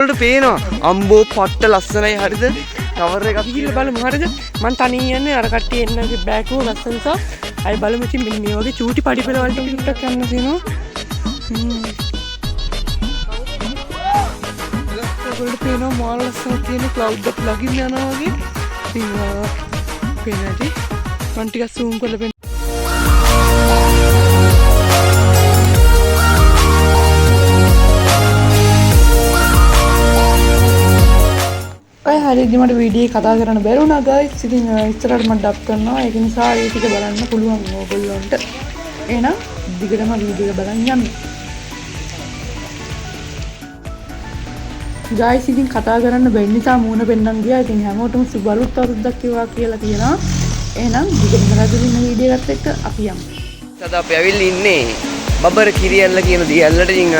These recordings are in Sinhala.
වලට පේනවා අම්බෝ පට්ට ලස්සනයි හරිද කවර් එකක් ගිහිල්ලා බලමු හරිද මං තනියෙන් යන්නේ අර කට්ටිය එන්නගේ බෑග් එක ගත්ත නිසා අය බලමු ඉතින් මෙන්න මේ වගේ චූටි පඩිපෙළ වලට ටිකක් යන්න තියෙනවා ඒගොල්ලෝ පේනවා මාල් ලස්සන තියෙන ක්ලවුඩ් එක ළඟින් යනවා වගේ ඉතින් පේනටි මං ටිකක් zoom කරලා පෙන්නන්න හරියට මට වීඩියෝ කතා කරන්න බැරි වුණා ගයිස්. ඉතින් ඉස්සරහට මම ඩබ් කරනවා. ඒක නිසා ඒ ටික බලන්න පුළුවන් ඕගොල්ලන්ට. එහෙනම් දිගටම වීඩියෝ එක බලන්න යන්න. ගයිස් ඉතින් කතා කරන්න බැරි නිසා මූණ පෙන්නන් ගියා. ඉතින් හැමෝටම සුබ අලුත් අවුරුද්දක් වේවා කියලා කියනවා. එහෙනම් දිගටම රජුලින් වීඩියෝ එකත් එක්ක අපි යමු. අද අපි ඇවිල්ලා ඉන්නේ බබර කිරියල්ල කියන දියැල්ලට. ඉතින්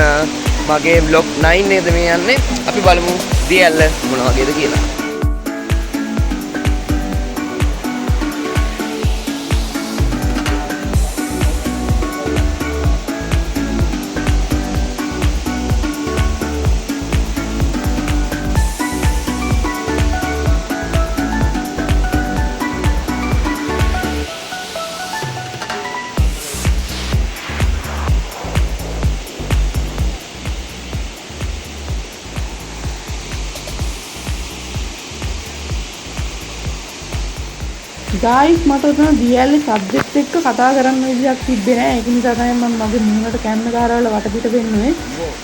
මගේ vlog 9 නේද මේ යන්නේ. අපි බලමු දියැල්ල මොන වගේද කියලා. ගයිස් මට උතන දියැලේ සබ්ජෙක්ට් එක්ක කතා කරන්න විදියක් තිබ්බේ නෑ. ඒක නිසා තමයි මම මගේ මුහුණට කැමර ගහරවල වටපිට වෙන්නේ.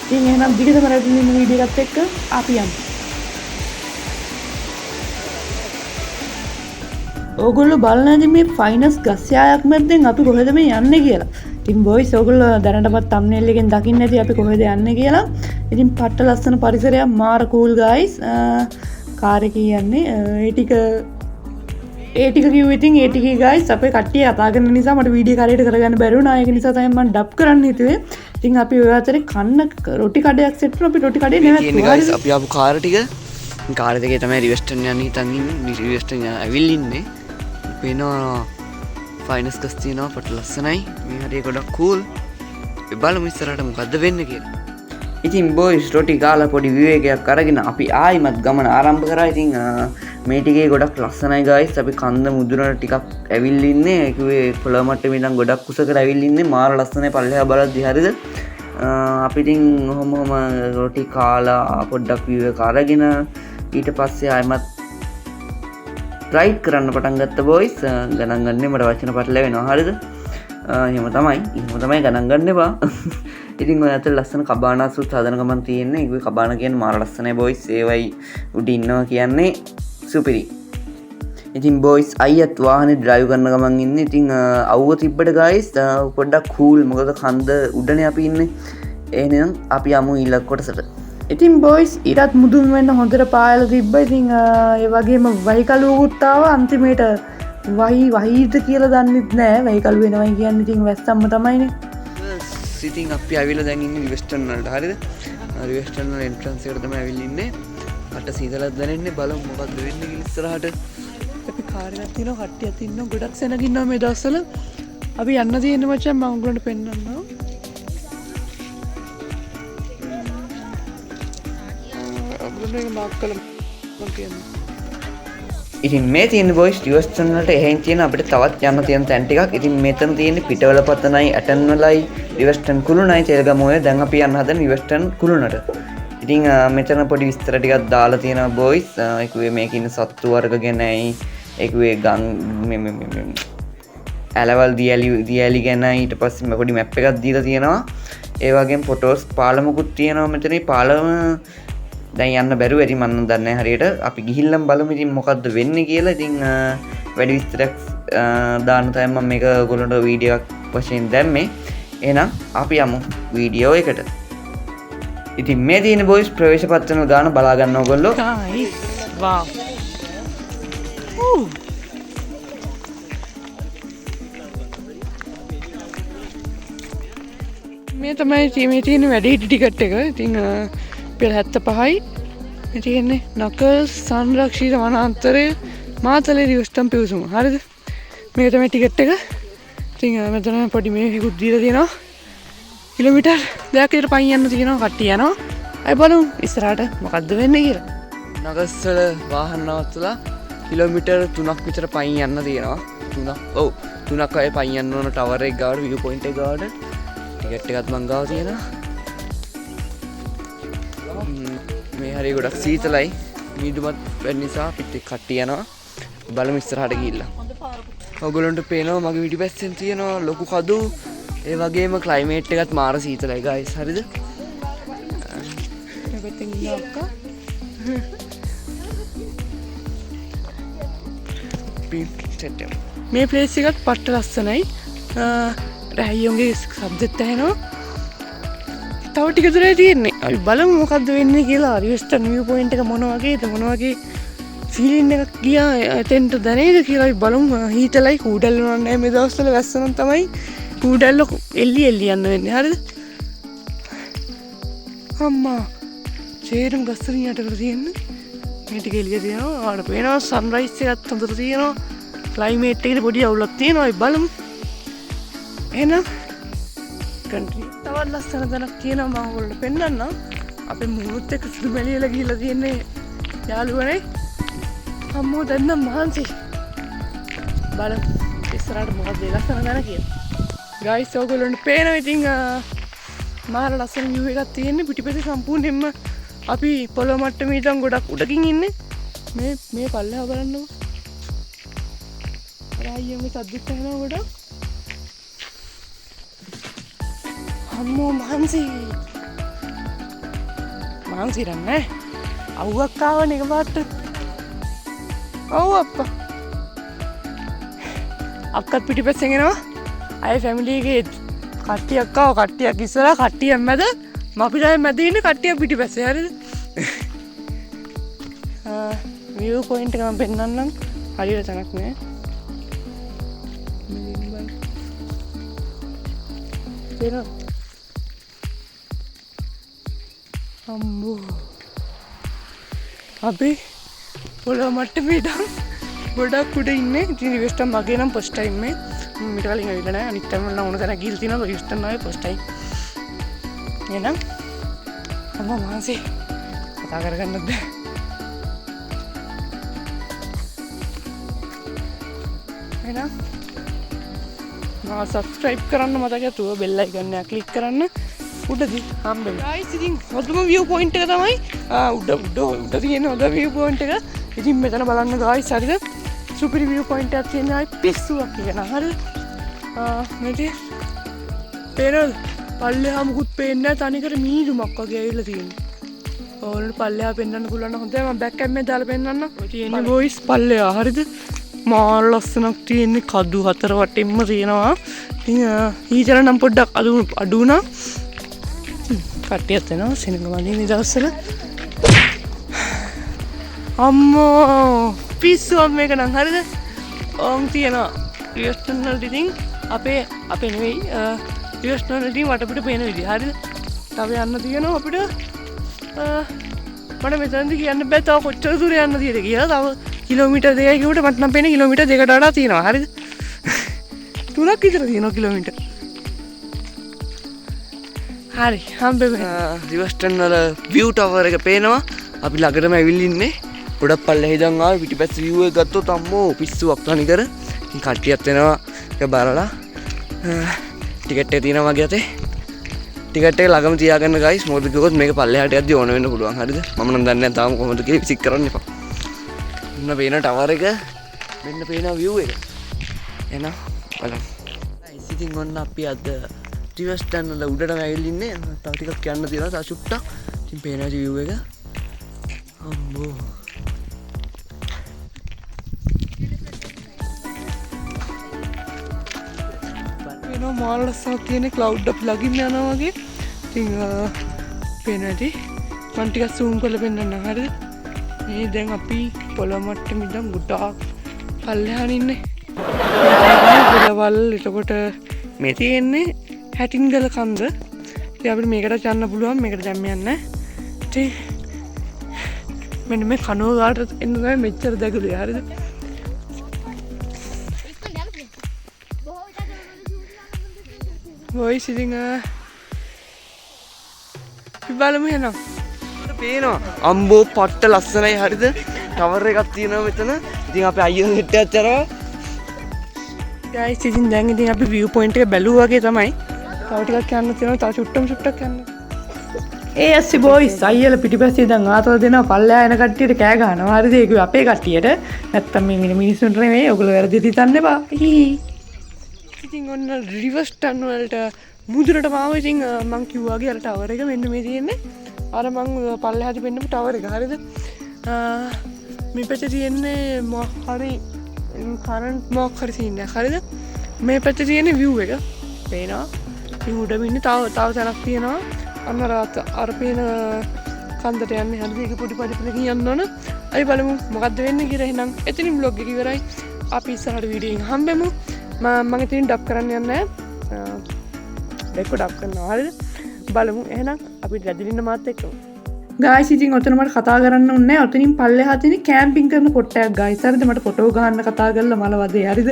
ඉතින් එහෙනම් දිගටම රැඳිලා ඉන්න වීඩියෝ එකත් එක්ක අපි යමු. ඕගොල්ලෝ බලන්න ඇති මේ ෆයිනස් ගස් යායක් මැද්දෙන් අපි කොහෙද මේ යන්නේ කියලා. ඉතින් බොයිස් ඕගොල්ලෝ දැනටමත් thumbnail එකෙන් දකින්න ඇති අපි කොහෙද යන්නේ කියලා. ඉතින් පට්ට ලස්සන පරිසරයක් මාර කූල් ගයිස්. කාර් එකේ යන්නේ ඒ ටික කිව්ව ඉතින් ඒ ටිකේ ගයිස් අපේ කට්ටිය කතා කරන නිසා මට වීඩියෝ කාරයට කරගන්න බැරි වුණා. ඒක නිසා තමයි මම ඩබ් කරන්න හිතුවේ. ඉතින් අපි ඔය අතරේ කන්න රොටි කඩයක් සෙට් කරලා අපි රොටි කඩේ නැවතුණා. ගයිස් අපි ආපු කාර් ටික කාර් එකේ තමයි රිවෙස්ටර්න් යන්න හිතන් ඉන්නේ. රිවෙස්ටර්න් ඇවිල්ලා ඉන්නේ. පේනවා ෆයිනස් ගස් තියෙනවා පට ලස්සනයි. මේ හරිය ගොඩක් කූල්. අපි බලමු ඉස්සරහට මොකද්ද වෙන්නේ කියලා. ඉතින් බොයිස් රොටි කාලා පොඩි විවේකයක් අරගෙන අපි ආයිමත් ගමන ආරම්භ කරා. ඉතින් මේ ටිකේ ගොඩක් ලස්සනයි ගයිස්. අපි කන්ද මුදුනට ටිකක් ඇවිල්ලා ඉන්නේ. ඒ කිව්වේ පොළොව මට්ටමේ ඉඳන් ගොඩක් කුසකට ඇවිල්ලා ඉන්නේ. මාර ලස්සනයි පල්ලෙහා බලද්දි හරිද? අපි ඉතින් ඔහොම රොටි කාලා පොඩ්ඩක් විවේක අරගෙන ඊට පස්සේ ආයිමත් රයිඩ් කරන්න පටන් ගත්ත බොයිස්. ගණන් ගන්නේ මට වචන පටලැවෙනවා හරිද? එහෙම තමයි ගණන් ගන්න එපා. ඉතින් ඔය අතර ලස්සන කබානාසුත් හදන ගමන් තියෙන්නේ. ඒක කබාන කියන්නේ මාර ලස්සනයි බොයිස්. ඒවයි උඩ ඉන්නවා කියන්නේ සුපිරි. ඉතින් බොයිස් අයියත් වාහනේ ඩ්‍රයිව් කරන ගමන් ඉන්නේ. ඉතින් අවුව තිබ්බට ගයිස් පොඩ්ඩක් කූල්. මොකද කන්ද උඩනේ අපි ඉන්නේ. එහෙනම් අපි යමු ඊළඟ කොටසට. ඉතින් බොයිස් ඊටත් මුදුන් වෙන්න හොඳට පායලා තිබ්බා. ඉතින් ඒ වගේම වහිකලුවකුත් ආවා. අන්තිමේට වහිද කියලා දන්නෙත් නෑ. වහිකලු වෙනවයි කියන්නේ ඉතින් වැස්සම්ම තමයිනේ. ඉතින් අපි ඇවිල්ලා දැන් ඉන්නේ රිවෙස්ටර්න් වලට හරිද? රිවෙස්ටර්න් වල එන්ට්‍රන්ස් එකට තමයි ඇවිල්ලා ඉන්නේ. අට සීතලක් දැනෙන්නේ. බලමු මොකද්ද වෙන්නේ කියලා ඉස්සරහට. අපි කාර් එකක් තියෙනවා, කට්ටියක් ඉන්නවා, ගොඩක් සෙනග ඉන්නවා මේ දවස්වල. අපි යන්න තියෙන්නේ මචං මම උගලන්ට පෙන්නන්නම්. අපුලනේ මාක් කළා මම කියන්නේ. ඉතින් මේ තියෙන බොයිස් රිවෙස්ටර්න් වලට එහෙන් තියෙන අපිට තවත් යන්න තියෙන තැන් ටිකක්. ඉතින් මෙතන තියෙන්නේ පිටවල පතනයි, ඇටන් වලයි, රිවෙස්ටර්න් කුළුණයි, තෙල්ගමුවේ. දැන් අපි යන්න හදන රිවෙස්ටර්න් කුළුණට. ඉතින් මෙතන පොඩි විස්තර ටිකක් දාලා තියෙනවා බොයිස්. ඒකුවේ මේකේ ඉන්න සත්තු වර්ග ගැනයි, ඒකුවේ ගම් ඇලවල් දියැලි ගැනයි ඊට පස්සේ පොඩි මැප් එකක් දීලා තියෙනවා. ඒ වගේම ෆොටෝස් පාලමුකුත් තියෙනවා මෙතන. පාලම දැන් යන්න බැරුව ඇති මම දන්නේ නැහැ හරියට. අපි ගිහිල්ලම බලමු ඉතින් මොකද්ද වෙන්නේ කියලා. ඉතින් වැඩි විස්තරයක් දාන්න තමයි මම මේක ඔයගොල්ලන්ට වීඩියෝ එකක් වශයෙන් දැම්මේ. එහෙනම් අපි යමු වීඩියෝ එකට. ඉතින් මේ තියෙන බොයිස් ප්‍රවේශ පත්‍රන ගාන බලා ගන්න ඕගොල්ලෝ. Guys wow. මේ තමයි මේ තියෙන වැඩි හිටි ටිකට් එක. ඉතින් පෙළ 75යි. මේ තියෙන්නේ නකල්ස් සංරක්ෂිත වනාන්තරය මාතලේ රිවෙස්ටර්න් පිවිසුම. හරිද? මේක තමයි ටිකට් එක. ඉතින් මෙතන පොඩි මේකකුත් දීලා තියෙනවා. කිලෝමීටර් 2ක් විතර පයින් යන්න තියෙනවා. කට්ටිය යනවා. අය බලමු ඉස්සරහට මොකද්ද වෙන්නේ කියලා. නගස්සල වාහන නවත්තලා කිලෝමීටර් 3ක් විතර පයින් යන්න තියෙනවා. 3ක්. ඔව් 3ක් අය පයින් යන්න ඕන ටවර් එක ගාවට view point එක ගාවට. ටිකට් එකත් මං ගාව තියෙනවා. මේ හරිය ගොඩක් සීතලයි. මීදුමත් වෙන්න නිසා පිට කට්ටිය යනවා. බලමු ඉස්සරහට ගිහිල්ලා. ඔයගොල්ලන්ට පේනවා මගේ පිටිපස්සෙන් තියෙනවා ලොකු කඩු. ඒ වගේම ක්ලයිමේට් එකත් මාර සීතලයි guys. හරිද? මෙතෙන් ඉන්නවක්කා. මේ ප්ලේස් එකත් පට්ට ලස්සනයි. රැහියෝගේ සබ්ජෙක්ට් ඇහෙනවා. තව ටික දුරයි තියෙන්නේ. අපි බලමු මොකද්ද වෙන්නේ කියලා. රිවෙස්ටර්න් view point එක මොන වගේද මොන වගේ ෆීලින් එකක් ගියා එතෙන්ට දැනේද කියලා අපි බලමු. හීතලයි කූඩල් වුණා නැහැ මේ දවස්වල වැස්සනම් තමයි කූඩල්ල එල්ලි යන්න වෙන්නේ. හරිද? අම්මා චේරම් ගස්සරින් යට කරලා තියෙන්නේ. මේ ටික එළිය තියෙනවා. ආඩ පේනවා සන්රයිස් එකත් හොඳට තියෙනවා. ක්ලයිමේට් එකේ පොඩි අවුලක් තියෙනවා. අපි බලමු. එහෙනම් කන්ට්‍රි තවත් ලස්සන තැනක් තියෙනවා මම ඔයාලට පෙන්නන්නම්. අපේ මුහුණුත් එක්ක සුදු මැලියලා ගිහිල්ලා තියෙන්නේ යාළුවනේ. අම්මෝ දැන් නම් මහන්සි. බලමු ඉස්සරහට මොකද ලස්සන තැන කියලා. ගයිස් ඔයගොල්ලන්ට පේනවා ඉතින් මාර ලස්සන view එකක් තියෙන්නේ. පිටිපස්සේ සම්පූර්ණයෙන්ම අපි පොළොව මට්ටමේ ඉඳන් ගොඩක් උඩකින් ඉන්නේ. මේ පල්ලෙහා බලන්නකො. රායියගේ සද්දෙත් ඇහෙනවා ගොඩක්. අම්මෝ මහන්සි නෑ. අවුවක් ආවනේ එකපාරට. ඔව් අප්පා. අක්කත් පිටිපස්සෙන් එනවා. අය ෆැමිලි එකේ කට්ටියක් ආව. කට්ටියක් ඉස්සරහා කට්ටියක් මැද. මපිටයි මැද ඉන්නේ කට්ටියක් පිටිපස්සේ. හරිද? view point එක මම පෙන්නන්නම්. හරියට තැනක් නෑ. තේරෙනවද? අම්බෝ අපි පොළොව මට්ටමේ ඉඳන් ගොඩක් උඩ ඉන්නේ. ඉතින් රිවෙස්ටර්න් මගේ නම් ෆස්ට් ටයිම් මේ. මීට කලින් ඇවිල්ලා නැහැ. අනිත් ටයිම් වල නම් ඕන තැනක් ගිහින් තිනවා. රිවෙස්ටර්න් ආවේ ෆස්ට් ටයිම්. එහෙනම් අම්මා මාන්සි කතා කරගන්නත් බෑ. එහෙනම් මා සබ්ස්ක්‍රයිබ් කරන්න මතක ඇතුව බෙල් අයිකන් එක ක්ලික් කරන්න. උඩදී හම්බෙයි. ගයිස් ඉතින් හොඳම view point එක තමයි උඩ තියෙන හොඳ view point එක. ඉතින් මෙතන බලන්න ගයිස් හරිද? සුපිරි view point එකක් තියෙනවා. පිස්සුවක් කියන. හරිද? මේකේ පේනවද? පල්ලෙහා මුකුත් පේන්නේ නැහැ. තනිකර මීදුමක් වගේ ඇවිල්ලා තියෙනවා. ඕනට පල්ලෙහා පෙන්වන්න පුළුවන් නම් හොඳයි. මම බෑක් කැමරේ දාලා පෙන්වන්නම්. ඔය තියෙන්නේ බොයිස් පල්ලෙහා. හරිද? මාර ලස්සනක් තියෙන්නේ. කඩු හතර වටින්ම තියෙනවා. ඉතින් ඊතර නම් පොඩ්ඩක් අඩු වුණා. කට්ටියත් එනවා සෙනඟ වගේ මේ දවස්වල. අම්මෝ පිස්සුවක් මේක නම්. හරිද? ඕම් තියෙනවා රිවෙස්ටර්න් වලට. ඉතින් අපේ නෙවෙයි රිවෙස්ටර්න් වලට වටපිට පේන විදිහ. හරිද? තව යන්න තියෙනවා අපිට. මට මෙතනදී කියන්න බෑ තව කොච්චර දුර යන්න තියෙද කියලා. තව කිලෝමීටර් 2යි කිව්වට මට නම් පේන්නේ කිලෝමීටර් 2කට වඩා තියෙනවා. හරිද? 3ක් විතර තියෙනවා කිලෝමීටර්. හරි හම්බෙමු. රිවෙස්ටර්න් වල view tower එක පේනවා. අපි ළඟටම ඇවිල්ලා ඉන්නේ. ගොඩක් පල්ලෙහා ඉඳන් ආවේ පිටිපස්ස view එක ගත්තොත් අම්මෝ පිස්සුවක් තනිකර. ඉතින් කට්ටියත් එනවා. ඒක බලලා ටිකට් එක තියෙනවා මගේ අතේ. ටිකට් එක ළඟම තියාගන්න guys. මොකද කිව්වොත් මේක පල්ලෙහාට යද්දි ඕන වෙන්න පුළුවන්. හරිද? මම නම් දන්නේ නැහැ තාම කොහොමද කියලා විසික් කරන්න එපා. මෙන්න පේන ටවර් එක. මෙන්න පේන view එක. එනවා බලන්න. ඉතින් ඔන්න අපි අද රිවෙස්ටර්න් වල උඩටම ඇවිල්ලා ඉන්නේ. තව ටිකක් යන්න තියෙනවා. තව චුට්ටක්. ඉතින් පේනවා view එක. අම්මෝ. පේනවා මාර ලස්සනක් තියෙන ක්ලවුඩ් අපි ළඟින් යනවා වගේ. ඉතින් පේනවා ඉතින් මම ටිකක් zoom කරලා පෙන්නන්නම්. හරිද? මේ දැන් අපි පොළොව මට්ටමේ ඉඳන් ගොඩාක් පල්ලෙහාන ඉන්නේ. ගොඩවල් එතකොට මේ තියෙන්නේ හැටින්ගල කන්ද. ඉතින් අපිට මේකට යන්න පුළුවන්. මේකට දැම්ම යන්න. ඉතින් මෙන්න මේ කනෝ ගාට එන්න තමයි මෙච්චර දැකලුවේ. හරිද? වොයිස් ඉතින් බලමු එහෙනම්. පේනවා අම්බෝ පට්ට ලස්සනයි හරිද ටවර් එකක් තියෙනවා මෙතන ඉතින් අපි අයියෝ සෙට් එකක් කරා ගයිස් ඉතින් දැන් ඉතින් අපි view point එක බැලුවා වගේ තමයි තව ටිකක් යන්න තියෙනවා තව චුට්ටක් යන්න ඒ ඇස්සි බොයිස් අයියලා පිටිපස්සේ දැන් ආතල් දෙනවා පල්ලෙහා එන කට්ටියට කෑ ගහනවා හරිද ඒක අපේ කට්ටියට නැත්තම් මේ මිනිස්සුන්ට නෙමෙයි ඔයගොල්ලෝ වැරදි හිතන්න එපා ඉතින් ඔන්න රිවර්ස් ටර්න් වලට මුදුරට මාව ඉතින් මං කිව්වා වගේ අර ටවර් එක මෙන්න මේ තියෙන්නේ අර මං පල්ලෙහාදී පෙන්නපු ටවර් එක හරිද මේ පැත්තේ තියෙන්නේ හරි කරන්ට් මොක් හරි සීන් එකක් හරිද මේ පැත්තේ තියෙන්නේ view එක පේනවා ඉතින් උඩ ඉන්නේ තව තැනක් තියෙනවා අන්න අර පේන කන්දට යන්නේ හරිද ඒක පොඩි පඩිපලකින් යන්න ඕන අපි බලමු මොකද්ද වෙන්නේ කියලා එහෙනම් එතනින් vlog එක ඉවරයි අපි ඉස්සරහට වීඩියෝ එකෙන් හම්බෙමු මම ඉතින් ඩබ් කරන්න යන්නේ දෙක ඩබ් කරනවා හරිද බලමු එහෙනම් අපි රැදිලින්න මාත් එක්කම ගායිස් ඉතින් ඔතන මට කතා කරන්න ඕනේ නැහැ ඔතනින් පල්ලෙහා තියෙන කැම්පින් කරන කොටයක් ගායිස් හරිද මට ෆොටෝ ගන්න කතා කරලා මල වදේ හරිද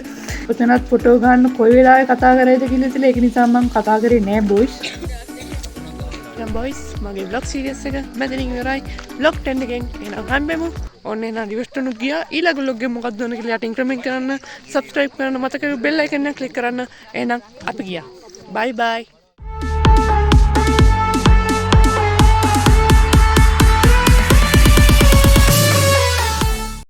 ඔතනත් ෆොටෝ ගන්න කොයි වෙලාවෙ කතා කරයිද කියලා ඉතින් ඒක නිසා මම කතා කරේ නෑ බොයිස් දැන් බොයිස් මගේ vlog series එක මෙතනින් ඉවරයි vlog 10 එකෙන් එහෙනම් හම්බෙමු ඔන්න එහෙනම් රිවර්ස්ට් උත් ගියා ඊළඟ vlog එක මොකක්ද ඕන කියලා යටින් කමෙන්ට් කරන්න subscribe කරන්න මතක බෙල් icon එක click කරන්න එහෙනම් අපි ගියා bye bye